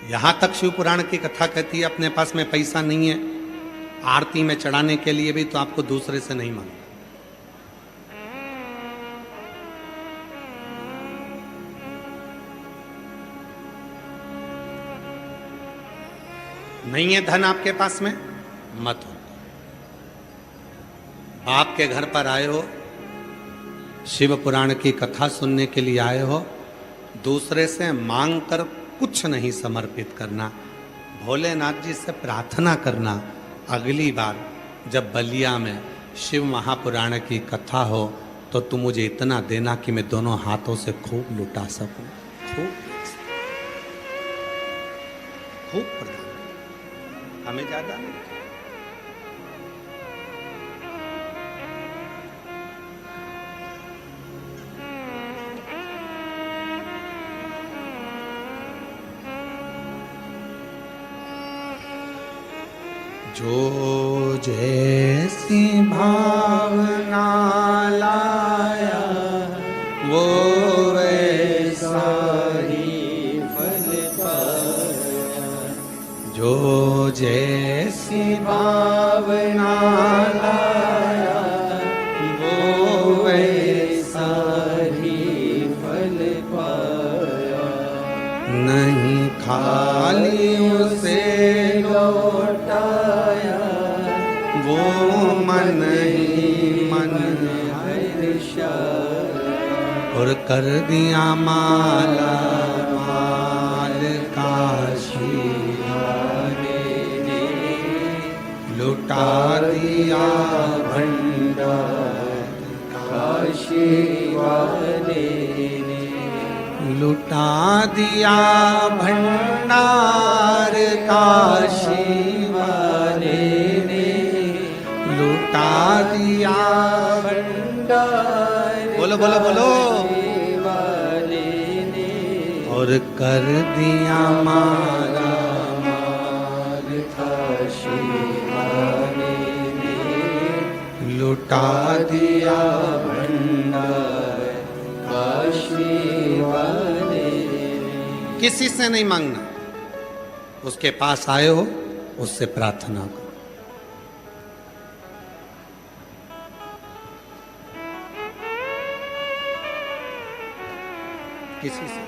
यहां तक शिव पुराण की कथा कहती है अपने पास में पैसा नहीं है आरती में चढ़ाने के लिए भी, तो आपको दूसरे से नहीं मांगना। नहीं है धन आपके पास में, मत हो। बाप के घर पर आए हो, शिव पुराण की कथा सुनने के लिए आए हो, दूसरे से मांग कर कुछ नहीं समर्पित करना। भोलेनाथ जी से प्रार्थना करना, अगली बार जब बलिया में शिव महापुराण की कथा हो तो तुम मुझे इतना देना कि मैं दोनों हाथों से खूब लुटा सकूं, खूब प्रदान, हमें ज्यादा नहीं। जो जैसी भावना लाया वो वैसा ही फल पाया। जो जैसी भावना लाया वो वैसा ही फल पाया। नहीं खाली उसे लौटाया वो मन ही मन हर्षा। और कर दिया माला माल काशी वाले ने, लुटा दिया भंडार काशी वाले ने, लुटा दिया भंडार काशी वाले ने, लुटा दिया भंडार। बोलो बोलो बोलो वाले ने, और कर दिया माला माल काशी वाले ने, लुटा दिया भंडार काशी वाले। किसी से नहीं मांगना, उसके पास आए हो उससे प्रार्थना करो। किसी से,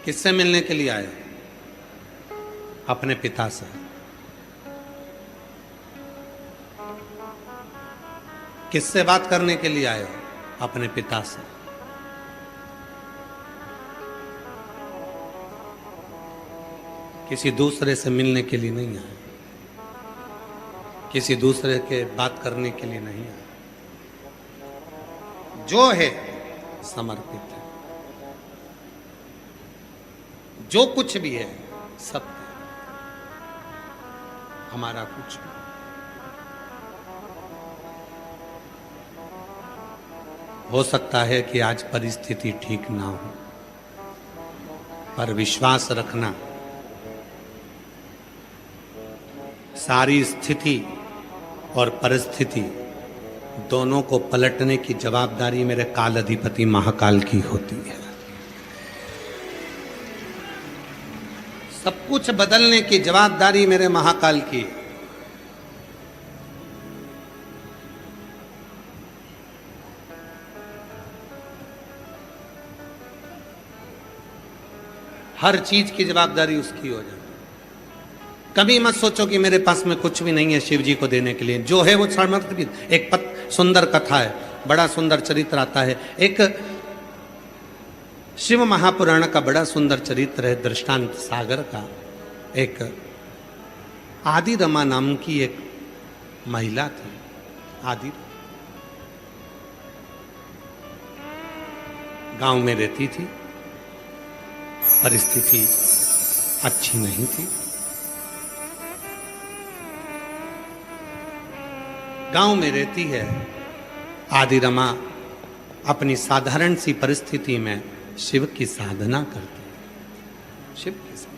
किससे मिलने के लिए आए हो? अपने पिता से। किससे बात करने के लिए आए हो? अपने पिता से। किसी दूसरे से मिलने के लिए नहीं आए, किसी दूसरे के बात करने के लिए नहीं आए। जो है समर्पित है, जो कुछ भी है सब हमारा कुछ भी। हो सकता है कि आज परिस्थिति ठीक ना हो, पर विश्वास रखना सारी स्थिति और परिस्थिति दोनों को पलटने की जवाबदारी मेरे काल अधिपति महाकाल की होती है। सब कुछ बदलने की जवाबदारी मेरे महाकाल की है। हर चीज की जवाबदारी उसकी हो जाए। कभी मत सोचो कि मेरे पास में कुछ भी नहीं है शिव जी को देने के लिए। जो है वो समर्पित। एक सुंदर कथा है, बड़ा सुंदर चरित्र आता है। एक शिव महापुराण का बड़ा सुंदर चरित्र है, दृष्टांत सागर का। एक आदि रमा नाम की एक महिला थी। आदि गांव में रहती थी, परिस्थिति अच्छी नहीं थी। गांव में रहती है आदि रमा, अपनी साधारण सी परिस्थिति में शिव की साधना करती है। शिव की साधना।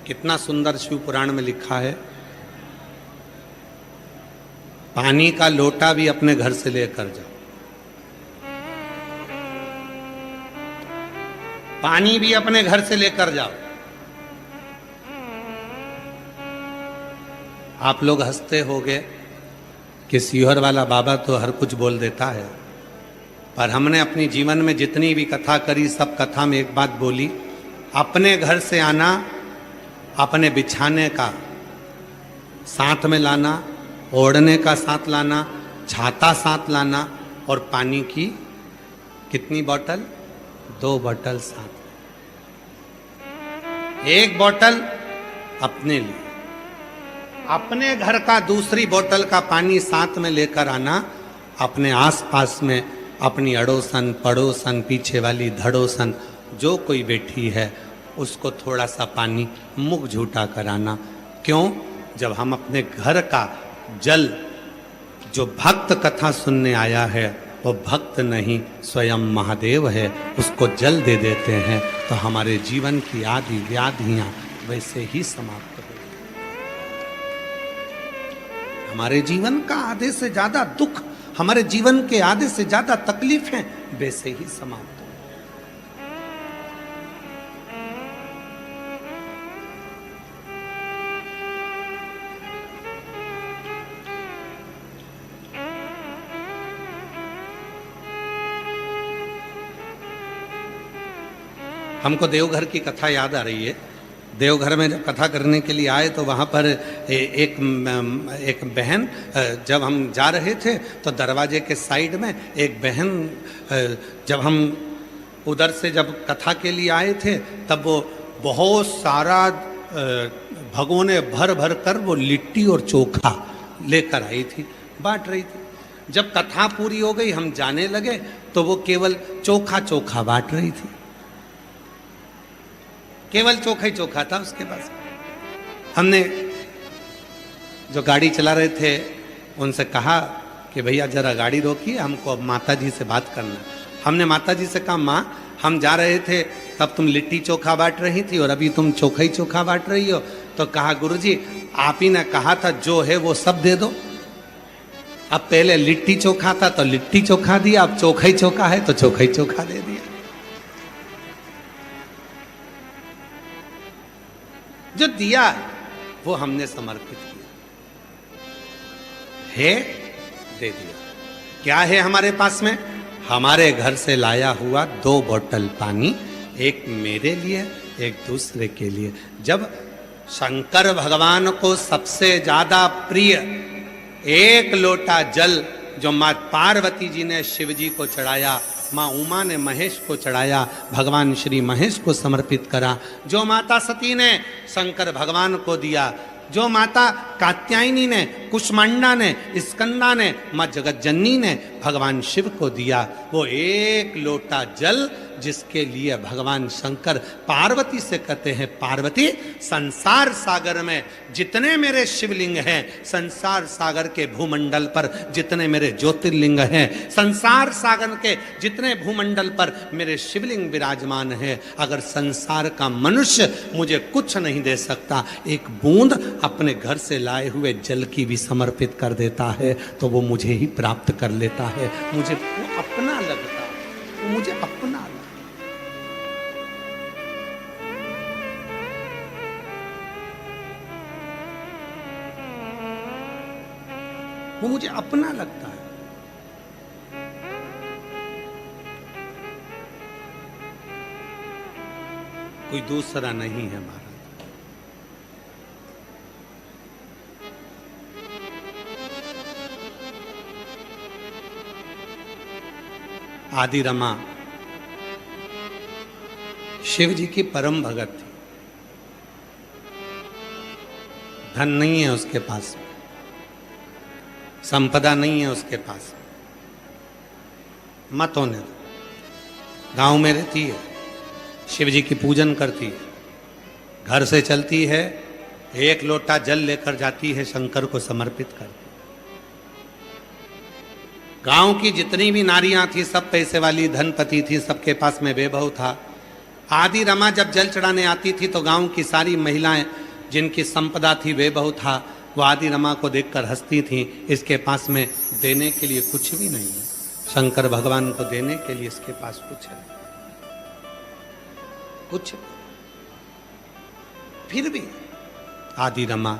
कितना सुंदर शिव पुराण में लिखा है पानी का लोटा भी अपने घर से लेकर जाओ, पानी भी अपने घर से लेकर जाओ। आप लोग हंसते होगे कि सीहोर वाला बाबा तो हर कुछ बोल देता है, पर हमने अपनी जीवन में जितनी भी कथा करी सब कथा में एक बात बोली, अपने घर से आना, अपने बिछाने का साथ में लाना, ओढ़ने का साथ लाना, छाता साथ लाना और पानी की कितनी बोतल? 2 बोतल साथ में। एक बोतल अपने लिए, अपने घर का दूसरी बोतल का पानी साथ में लेकर आना, अपने आसपास में अपनी अड़ोसन पड़ोसन पीछे वाली धड़ोसन जो कोई बैठी है उसको थोड़ा सा पानी मुख झूठा कराना। क्यों? जब हम अपने घर का जल, जो भक्त कथा सुनने आया है वो भक्त नहीं स्वयं महादेव है, उसको जल दे देते हैं तो हमारे जीवन की आदि व्याधियां वैसे ही समाप्त हो। हमारे जीवन का आधे से ज्यादा दुख, हमारे जीवन के आधे से ज्यादा तकलीफें वैसे ही समाप्त हो। हमको देवघर की कथा याद आ रही है। देवघर में जब कथा करने के लिए आए तो वहाँ पर एक बहन, जब हम जा रहे थे तो दरवाजे के साइड में एक बहन, जब हम उधर से जब कथा के लिए आए थे तब वो बहुत सारा भगोने भर भर कर वो लिट्टी और चोखा लेकर आई थी, बांट रही थी। जब कथा पूरी हो गई हम जाने लगे तो वो केवल चोखा चोखा बांट रही थी, केवल चोखा ही चोखा था उसके पास। हमने जो गाड़ी चला रहे थे उनसे कहा कि भैया जरा गाड़ी रोकिए, हमको अब माता जी से बात करना। हमने माता जी से कहा, माँ हम जा रहे थे तब तुम लिट्टी चोखा बांट रही थी और अभी तुम चोखा ही चोखा बांट रही हो। तो कहा, गुरुजी आप ही ने कहा था जो है वो सब दे दो। अब पहले लिट्टी चोखा था तो लिट्टी चोखा दिया, अब चोखा ही चोखा है तो चोखा ही चोखा दे दिया। जो दिया वो हमने समर्पित किया है, दे दिया। क्या है हमारे पास में? हमारे घर से लाया हुआ 2 बोतल पानी, एक मेरे लिए एक दूसरे के लिए। जब शंकर भगवान को सबसे ज्यादा प्रिय 1 लोटा जल जो माँ पार्वती जी ने शिव जी को चढ़ाया, माँ उमा ने महेश को चढ़ाया, भगवान श्री महेश को समर्पित करा, जो माता सती ने शंकर भगवान को दिया, जो माता कात्यायनी ने, कुष्मांडा ने, स्कंदा ने, माँ जगतजननी ने भगवान शिव को दिया, वो 1 लोटा जल जिसके लिए भगवान शंकर पार्वती से कहते हैं, पार्वती संसार सागर में जितने मेरे शिवलिंग हैं, संसार सागर के भूमंडल पर जितने मेरे ज्योतिर्लिंग हैं, संसार सागर के जितने भूमंडल पर मेरे शिवलिंग विराजमान हैं, अगर संसार का मनुष्य मुझे कुछ नहीं दे सकता, एक बूंद अपने घर से लाए हुए जल की भी समर्पित कर देता है तो वो मुझे ही प्राप्त कर लेता है। मुझे वो अपना लगता है, वो मुझे अपना लगता है। वो मुझे अपना लगता है। कोई दूसरा नहीं है महाराज। आदि रमा शिव जी की परम भगत थी। धन नहीं है उसके पास, संपदा नहीं है उसके पास, मत होने दो। गांव में रहती है, शिव जी की पूजन करती है, घर से चलती है, 1 लोटा जल लेकर जाती है, शंकर को समर्पित करती है। गांव की जितनी भी नारियां थी सब पैसे वाली धनपति थी, सबके पास में वैभव था। आदि रमा जब जल चढ़ाने आती थी तो गांव की सारी महिलाएं जिनकी संपदा थी, वैभव था, वो आदि रमा को देखकर हंसती थी, इसके पास में देने के लिए कुछ भी नहीं है। शंकर भगवान को देने के लिए इसके पास कुछ है, कुछ। फिर भी आदि रमा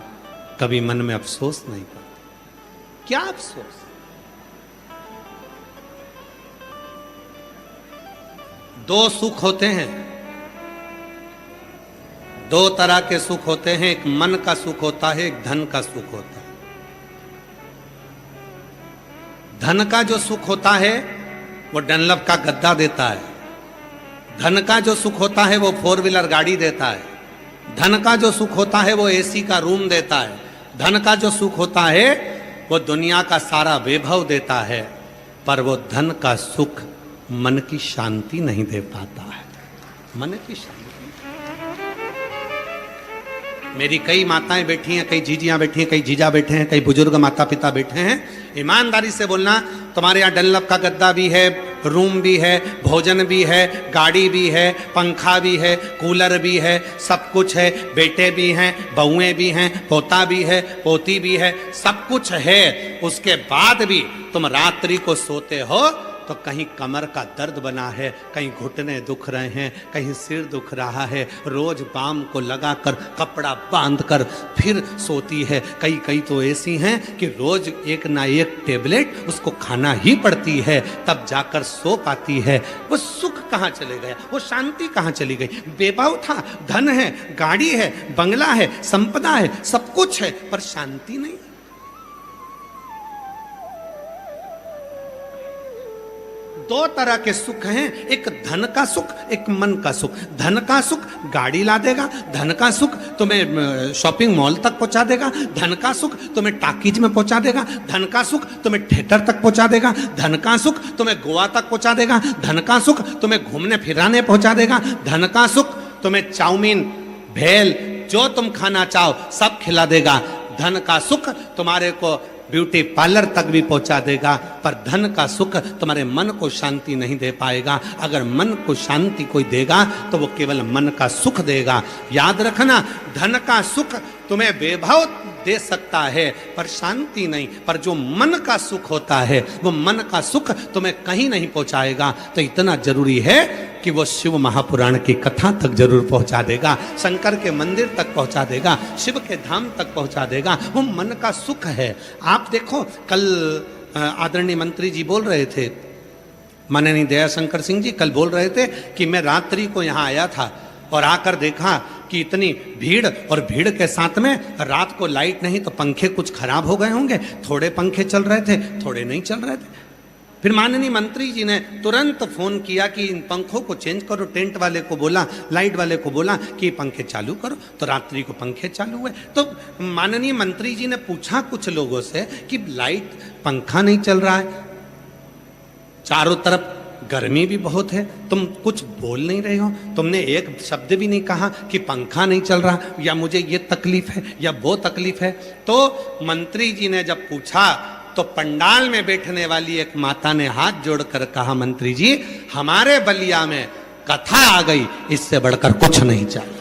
कभी मन में अफसोस नहीं करती। क्या अफसोस? दो सुख होते हैं, दो तरह के सुख होते हैं। एक मन का सुख होता है, एक धन का सुख होता है। धन का जो सुख होता है वो डनलप का गद्दा देता है। धन का जो सुख होता है वो 4 व्हीलर गाड़ी देता है। धन का जो सुख होता है वो एसी का रूम देता है। धन का जो सुख होता है वो दुनिया का सारा वैभव देता है। पर वो धन का सुख मन की शांति नहीं दे पाता है। मन की शांति। मेरी कई माताएं बैठी हैं, कई जीजियां बैठी हैं, कई जीजा बैठे हैं, कई बुजुर्ग माता पिता बैठे हैं। ईमानदारी से बोलना, तुम्हारे यहाँ डनलप का गद्दा भी है, रूम भी है, भोजन भी है, गाड़ी भी है, पंखा भी है, कूलर भी है, सब कुछ है। बेटे भी हैं, बहुएं भी हैं, पोता भी है, पोती भी है, सब कुछ है। उसके बाद भी तुम रात्रि को सोते हो तो कहीं कमर का दर्द बना है, कहीं घुटने दुख रहे हैं, कहीं सिर दुख रहा है। रोज बाम को लगाकर कपड़ा बांधकर फिर सोती है। कई तो ऐसी हैं कि रोज एक ना एक टेबलेट उसको खाना ही पड़ती है, तब जाकर सो पाती है। वो सुख कहाँ चले गया? वो शांति कहाँ चली गई? वैभव था, धन है, गाड़ी है, बंगला है, संपदा है, सब कुछ है, पर शांति नहीं। दो तरह के सुख हैं, एक धन का सुख, एक मन का सुख। धन का सुख गाड़ी ला देगा, धन का सुख तुम्हें शॉपिंग मॉल तक पहुंचा देगा, धन का सुख तुम्हें टाकीज में पहुंचा देगा, धन का सुख तुम्हें थिएटर तक पहुंचा देगा, धन का सुख तुम्हें गोवा तक पहुंचा देगा, धन का सुख तुम्हें घूमने फिराने पहुंचा देगा, धन का सुख तुम्हें चाउमीन, भेल, जो तुम खाना चाहो सब खिला देगा। धन का सुख तुम्हारे को ब्यूटी पार्लर तक भी पहुंचा देगा, पर धन का सुख तुम्हारे मन को शांति नहीं दे पाएगा। अगर मन को शांति कोई देगा तो वो केवल मन का सुख देगा। याद रखना, धन का सुख तुम्हें वैभव दे सकता है पर शांति नहीं। पर जो मन का सुख होता है वो मन का सुख तुम्हें कहीं नहीं पहुंचाएगा। तो इतना जरूरी है कि वो शिव महापुराण की कथा तक जरूर पहुंचा देगा, शंकर के मंदिर तक पहुंचा देगा, शिव के धाम तक पहुंचा देगा। वो मन का सुख है। आप देखो, कल आदरणीय मंत्री जी बोल रहे थे, माननीय दयाशंकर सिंह जी कल बोल रहे थे कि मैं रात्रि को यहाँ आया था और आकर देखा कि इतनी भीड़, और भीड़ के साथ में रात को लाइट नहीं तो पंखे कुछ खराब हो गए होंगे, थोड़े पंखे चल रहे थे, थोड़े नहीं चल रहे थे। फिर माननीय मंत्री जी ने तुरंत फोन किया कि इन पंखों को चेंज करो। टेंट वाले को बोला, लाइट वाले को बोला कि पंखे चालू करो, तो रात्रि को पंखे चालू हुए। तो माननीय मंत्री जी ने पूछा कुछ लोगों से कि लाइट, पंखा नहीं चल रहा है, चारों तरफ गर्मी भी बहुत है, तुम कुछ बोल नहीं रहे हो, तुमने एक शब्द भी नहीं कहा कि पंखा नहीं चल रहा या मुझे ये तकलीफ है या वो तकलीफ है। तो मंत्री जी ने जब पूछा तो पंडाल में बैठने वाली एक माता ने हाथ जोड़कर कहा, मंत्री जी हमारे बलिया में कथा आ गई, इससे बढ़कर कुछ नहीं चाहिए।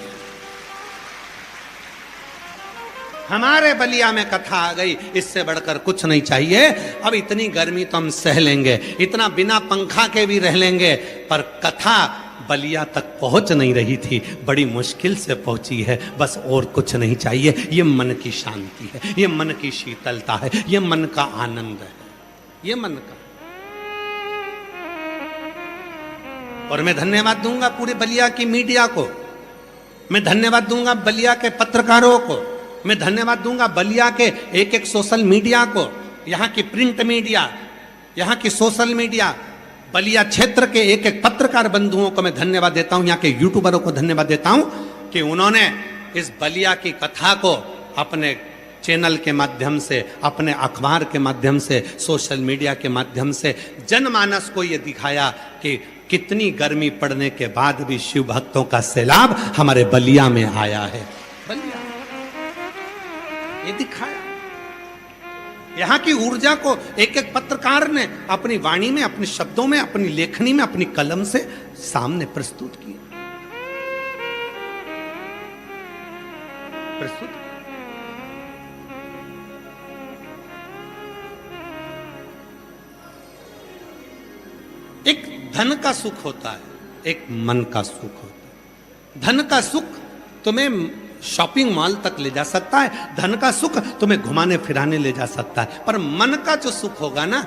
हमारे बलिया में कथा आ गई, इससे बढ़कर कुछ नहीं चाहिए। अब इतनी गर्मी तो हम सह लेंगे, इतना बिना पंखा के भी रह लेंगे, पर कथा बलिया तक पहुंच नहीं रही थी, बड़ी मुश्किल से पहुंची है। बस और कुछ नहीं चाहिए। ये मन की शांति है, ये मन की शीतलता है, ये मन का आनंद है, ये मन का। और मैं धन्यवाद दूंगा पूरे बलिया की मीडिया को, मैं धन्यवाद दूंगा बलिया के पत्रकारों को, मैं धन्यवाद दूंगा बलिया के एक एक सोशल मीडिया को, यहाँ की प्रिंट मीडिया, यहाँ की सोशल मीडिया, बलिया क्षेत्र के एक एक पत्रकार बंधुओं को मैं धन्यवाद देता हूँ, यहाँ के यूट्यूबरों को धन्यवाद देता हूँ कि उन्होंने इस बलिया की कथा को अपने चैनल के माध्यम से, अपने अखबार के माध्यम से, सोशल मीडिया के माध्यम से जनमानस को ये दिखाया कि कितनी गर्मी पड़ने के बाद भी शिव भक्तों का सैलाब हमारे बलिया में आया है। बलिया ये दिखाया, यहाँ की ऊर्जा को एक एक पत्रकार ने अपनी वाणी में, अपने शब्दों में, अपनी लेखनी में, अपनी कलम से सामने प्रस्तुत किया। एक धन का सुख होता है, एक मन का सुख होता है। धन का सुख तुम्हें शॉपिंग मॉल तक ले जा सकता है, धन का सुख तुम्हें घुमाने फिराने ले जा सकता है, पर मन का जो सुख होगा ना,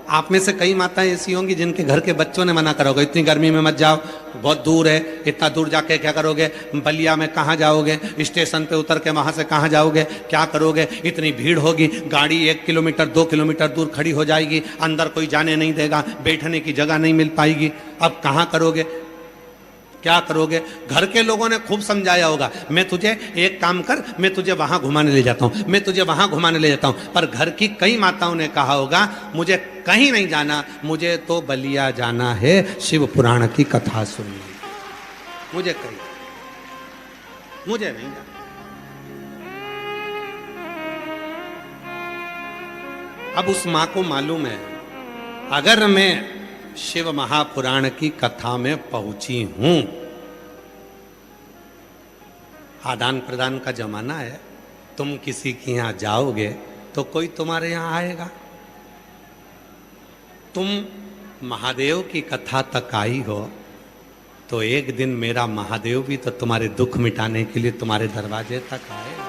आप में से कई माताएं ऐसी होंगी जिनके घर के बच्चों ने मना करा होगा, इतनी गर्मी में मत जाओ, बहुत दूर है, इतना दूर जाके क्या करोगे, बलिया में कहाँ जाओगे, स्टेशन पे उतर के वहां से कहाँ जाओगे, क्या करोगे, इतनी भीड़ होगी, गाड़ी 1 किलोमीटर 2 किलोमीटर दूर खड़ी हो जाएगी, अंदर कोई जाने नहीं देगा, बैठने की जगह नहीं मिल पाएगी, अब कहाँ करोगे, क्या करोगे। घर के लोगों ने खूब समझाया होगा, मैं तुझे एक काम कर, मैं तुझे वहां घुमाने ले जाता हूं, मैं तुझे वहां घुमाने ले जाता हूं, पर घर की कई माताओं ने कहा होगा मुझे कहीं नहीं जाना, मुझे तो बलिया जाना है शिव पुराण की कथा सुनने, मुझे कहीं, मुझे नहीं जाना। अब उस मां को मालूम है, अगर मैं शिव महापुराण की कथा में पहुंची हूं, आदान प्रदान का जमाना है, तुम किसी के यहां जाओगे तो कोई तुम्हारे यहां आएगा, तुम महादेव की कथा तक आई हो तो एक दिन मेरा महादेव भी तो तुम्हारे दुख मिटाने के लिए तुम्हारे दरवाजे तक आएगा।